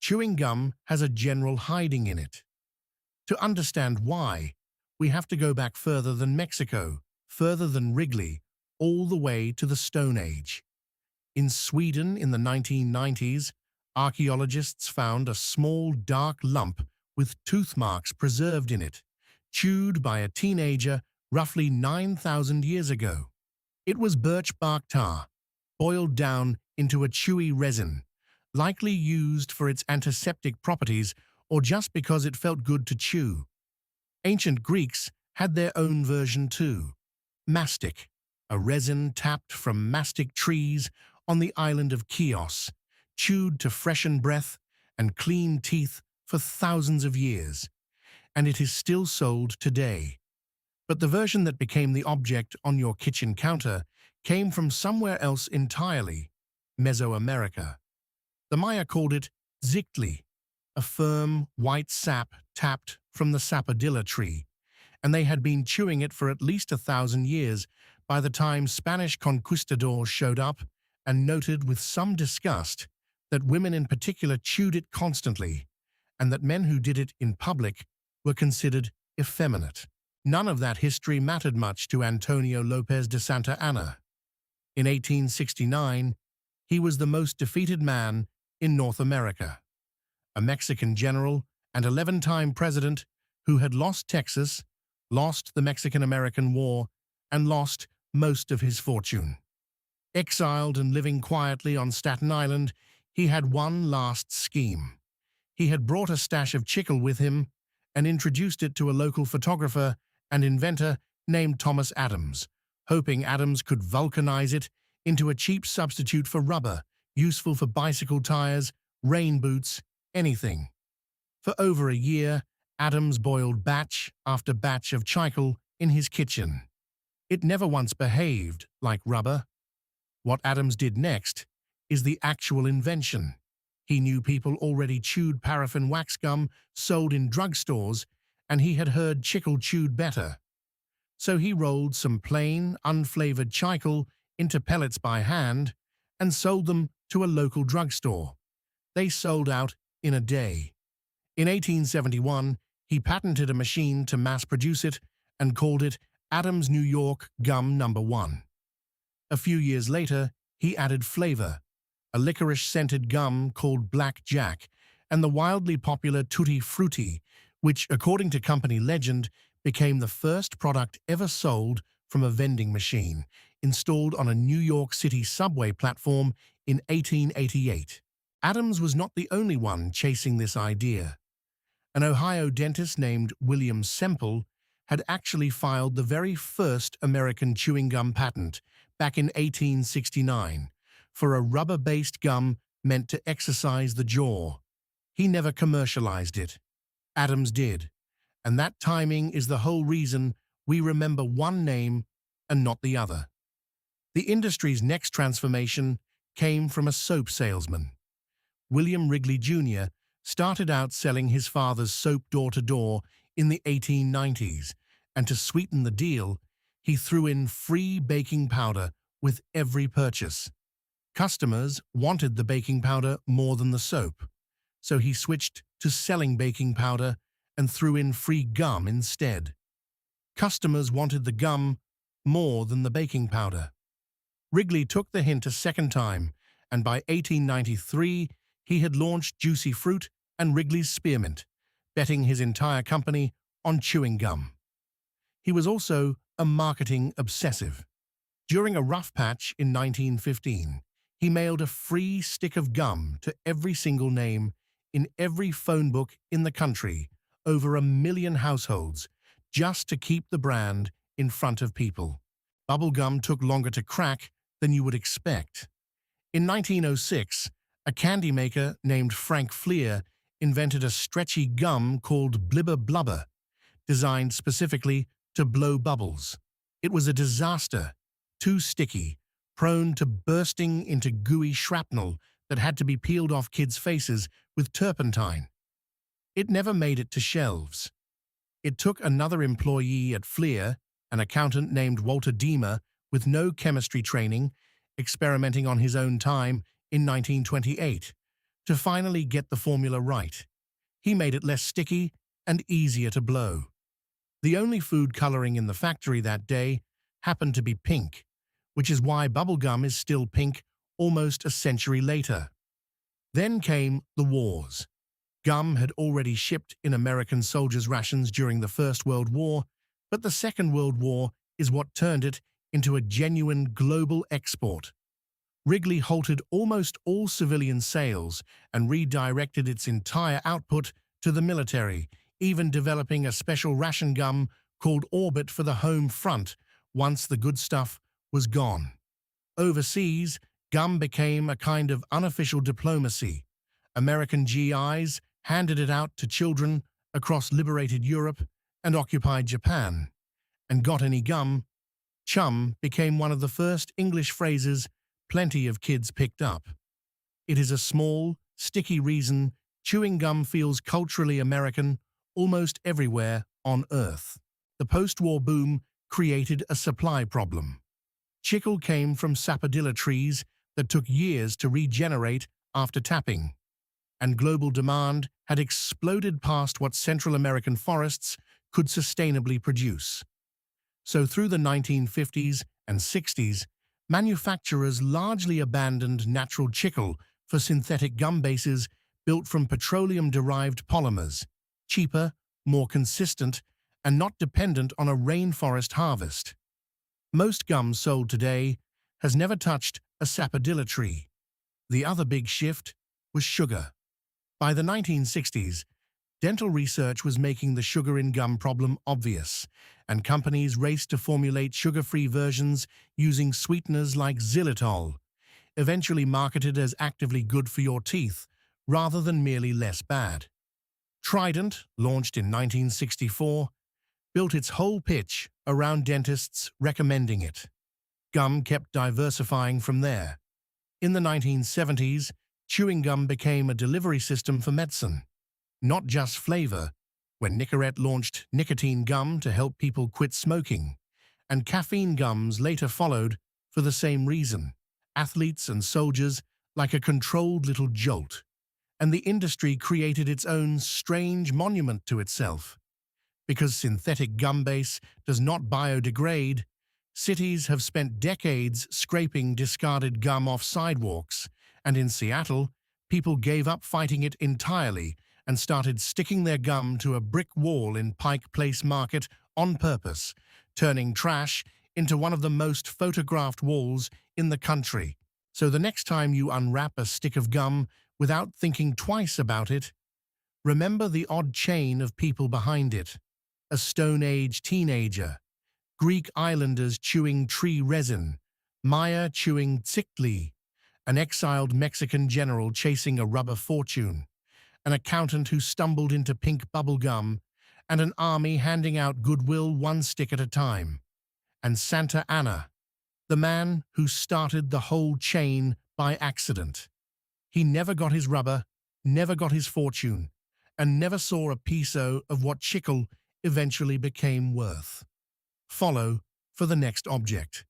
chewing gum has a general hiding in it. To understand why, we have to go back further than Mexico, further than Wrigley, all the way to the Stone Age. In Sweden in the 1990s, archaeologists found a small dark lump with tooth marks preserved in it, chewed by a teenager roughly 9,000 years ago. It was birch bark tar, boiled down into a chewy resin, likely used for its antiseptic properties or just because it felt good to chew. Ancient Greeks had their own version too, mastic, a resin tapped from mastic trees on the island of Chios, chewed to freshen breath and clean teeth for thousands of years, and it is still sold today. But the version that became the object on your kitchen counter came from somewhere else entirely, Mesoamerica. The Maya called it tzictli, a firm, white sap tapped from the sapodilla tree, and they had been chewing it for at least 1,000 years by the time Spanish conquistadors showed up and noted with some disgust that women in particular chewed it constantly, and that men who did it in public were considered effeminate. None of that history mattered much to Antonio Lopez de Santa Anna. In 1869, he was the most defeated man in North America, a Mexican general and 11-time president who had lost Texas, lost the Mexican-American War, and lost most of his fortune. Exiled and living quietly on Staten Island, he had one last scheme. He had brought a stash of chicle with him and introduced it to a local photographer and inventor named Thomas Adams, hoping Adams could vulcanize it into a cheap substitute for rubber, useful for bicycle tires, rain boots, anything. For over a year, Adams boiled batch after batch of chicle in his kitchen. It never once behaved like rubber. What Adams did next is the actual invention. He knew people already chewed paraffin wax gum sold in drugstores, and he had heard chicle chewed better. So he rolled some plain, unflavored chicle into pellets by hand and sold them to a local drugstore. They sold out in a day. In 1871, he patented a machine to mass-produce it and called it Adams New York Gum No. 1. A few years later, he added flavor, a licorice-scented gum called Black Jack, and the wildly popular Tutti Frutti, which, according to company legend, became the first product ever sold from a vending machine, installed on a New York City subway platform in 1888. Adams was not the only one chasing this idea. An Ohio dentist named William Semple had actually filed the very first American chewing gum patent back in 1869 for a rubber-based gum meant to exercise the jaw. He never commercialized it. Adams did, and that timing is the whole reason we remember one name and not the other. The industry's next transformation came from a soap salesman. William Wrigley Jr. started out selling his father's soap door-to-door in the 1890s, and to sweeten the deal, he threw in free baking powder with every purchase. Customers wanted the baking powder more than the soap, so he switched to selling baking powder and threw in free gum instead. Customers wanted the gum more than the baking powder. Wrigley took the hint a second time, and by 1893 he had launched Juicy Fruit and Wrigley's Spearmint, betting his entire company on chewing gum. He was also a marketing obsessive. During a rough patch in 1915, he mailed a free stick of gum to every single name in every phone book in the country, over 1 million households, just to keep the brand in front of people. Bubblegum took longer to crack than you would expect. In 1906, a candy maker named Frank Fleer invented a stretchy gum called Blibber Blubber, designed specifically to blow bubbles. It was a disaster, too sticky, prone to bursting into gooey shrapnel that had to be peeled off kids' faces with turpentine. It never made it to shelves. It took another employee at Fleer, an accountant named Walter Deemer with no chemistry training, experimenting on his own time in 1928, To finally get the formula right, he made it less sticky and easier to blow. The only food coloring in the factory that day happened to be pink, which is why bubblegum is still pink almost a century later. Then came the wars. Gum had already shipped in American soldiers' rations during the First World War, but the Second World War is what turned it into a genuine global export. Wrigley halted almost all civilian sales and redirected its entire output to the military, even developing a special ration gum called Orbit for the home front once the good stuff was gone. Overseas, gum became a kind of unofficial diplomacy. American GIs handed it out to children across liberated Europe and occupied Japan. And got any gum? Chum became one of the first English phrases plenty of kids picked up. It is a small, sticky reason chewing gum feels culturally American almost everywhere on Earth. The post-war boom created a supply problem. Chicle came from sapodilla trees that took years to regenerate after tapping, and global demand had exploded past what Central American forests could sustainably produce. So through the 1950s and 60s, manufacturers largely abandoned natural chicle for synthetic gum bases built from petroleum-derived polymers, cheaper, more consistent, and not dependent on a rainforest harvest. Most gum sold today has never touched a sapodilla tree. The other big shift was sugar. By the 1960s, dental research was making the sugar in gum problem obvious, and companies raced to formulate sugar-free versions using sweeteners like xylitol, eventually marketed as actively good for your teeth rather than merely less bad. Trident, launched in 1964, built its whole pitch around dentists recommending it. Gum kept diversifying from there. In the 1970s, chewing gum became a delivery system for medicine, not just flavor, when Nicorette launched nicotine gum to help people quit smoking, and caffeine gums later followed for the same reason. Athletes and soldiers like a controlled little jolt, and the industry created its own strange monument to itself. Because synthetic gum base does not biodegrade, cities have spent decades scraping discarded gum off sidewalks, and in Seattle, people gave up fighting it entirely and started sticking their gum to a brick wall in Pike Place Market on purpose, turning trash into one of the most photographed walls in the country. So the next time you unwrap a stick of gum without thinking twice about it, remember the odd chain of people behind it. A Stone Age teenager, Greek islanders chewing tree resin, Maya chewing tzictli, an exiled Mexican general chasing a rubber fortune, an accountant who stumbled into pink bubble gum, and an army handing out goodwill one stick at a time. And Santa Anna, the man who started the whole chain by accident. He never got his rubber, never got his fortune, and never saw a piso of what chicle eventually became worth. Follow for the next object.